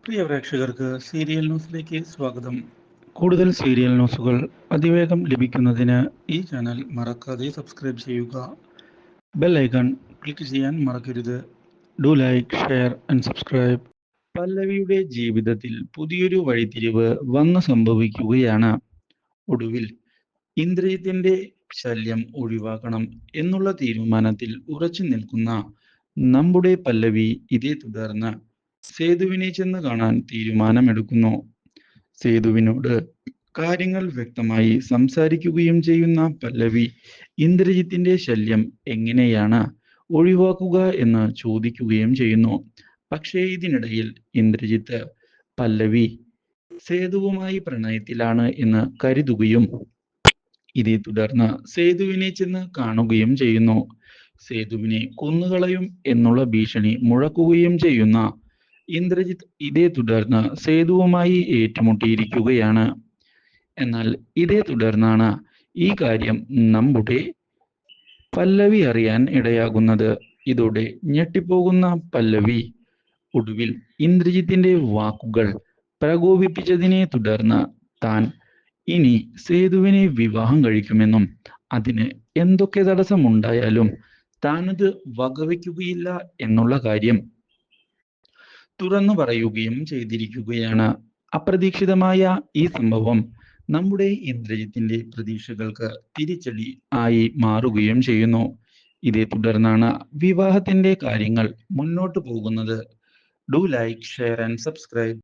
പ്രിയ പ്രേക്ഷകർക്ക് സീരിയൽ ന്യൂസിലേക്ക് സ്വാഗതം. കൂടുതൽ സീരിയൽ ന്യൂസുകൾ അതിവേഗം ലഭിക്കുന്നതിന് ഈ ചാനൽ മറക്കാതെ സബ്സ്ക്രൈബ് ചെയ്യുക. ബെൽ ഐക്കൺ ക്ലിക്ക് ചെയ്യാൻ മറക്കരുത്. Do like, share and subscribe. പല്ലവിയുടെ ജീവിതത്തിൽ പുതിയൊരു വഴിത്തിരിവ് വന്നു സംഭവിക്കുകയാണ്. ഒടുവിൽ ഇന്ദ്രിയത്തിന്റെ ശല്യം ഒഴിവാക്കണം എന്നുള്ള തീരുമാനത്തിൽ ഉറച്ചു നിൽക്കുന്ന നമ്മുടെ പല്ലവി ഇതേ തുടർന്ന് സേതുവിനെ ചെന്ന് കാണാൻ തീരുമാനമെടുക്കുന്നു. സേതുവിനോട് കാര്യങ്ങൾ വ്യക്തമായി സംസാരിക്കുകയും ചെയ്യുന്ന പല്ലവി ഇന്ദ്രജിത്തിന്റെ ശല്യം എങ്ങനെയാണ് ഒഴിവാക്കുക എന്ന് ചോദിക്കുകയും ചെയ്യുന്നു. പക്ഷേ ഇതിനിടയിൽ ഇന്ദ്രജിത്ത് പല്ലവി സേതുവുമായി പ്രണയത്തിലാണ് എന്ന് കരുതുകയും ഇതേ തുടർന്ന് സേതുവിനെ ചെന്ന് കാണുകയും ചെയ്യുന്നു. സേതുവിനെ കൊന്നുകളയും എന്നുള്ള ഭീഷണി മുഴക്കുകയും ചെയ്യുന്ന ഇന്ദ്രജിത്ത് ഇതേ തുടർന്ന് സേതുവുമായി ഏറ്റുമുട്ടിയിരിക്കുകയാണ്. എന്നാൽ ഇതേ തുടർന്നാണ് ഈ കാര്യം നമ്മുടെ പല്ലവി അറിയാൻ ഇടയാകുന്നത്. ഇതോടെ ഞെട്ടിപ്പോകുന്ന പല്ലവി ഒടുവിൽ ഇന്ദ്രജിത്തിന്റെ വാക്കുകൾ പ്രകോപിപ്പിച്ചതിനെ തുടർന്ന് താൻ ഇനി സേതുവിനെ വിവാഹം കഴിക്കുമെന്നും അതിന് എന്തൊക്കെ തടസ്സമുണ്ടായാലും താനത് വകവയ്ക്കുകയില്ല എന്നുള്ള കാര്യം തുറന്നു പറയുകയും ചെയ്തിരിക്കുകയാണ്. അപ്രതീക്ഷിതമായ ഈ സംഭവം നമ്മുടെ ഇന്ദ്രജിത്തിന്റെ പ്രതീക്ഷകൾക്ക് തിരിച്ചടി ആയി മാറുകയും ചെയ്യുന്നു. ഇതേ തുടർന്നാണ് വിവാഹത്തിന്റെ കാര്യങ്ങൾ മുന്നോട്ട് പോകുന്നത്. Do like, share and subscribe.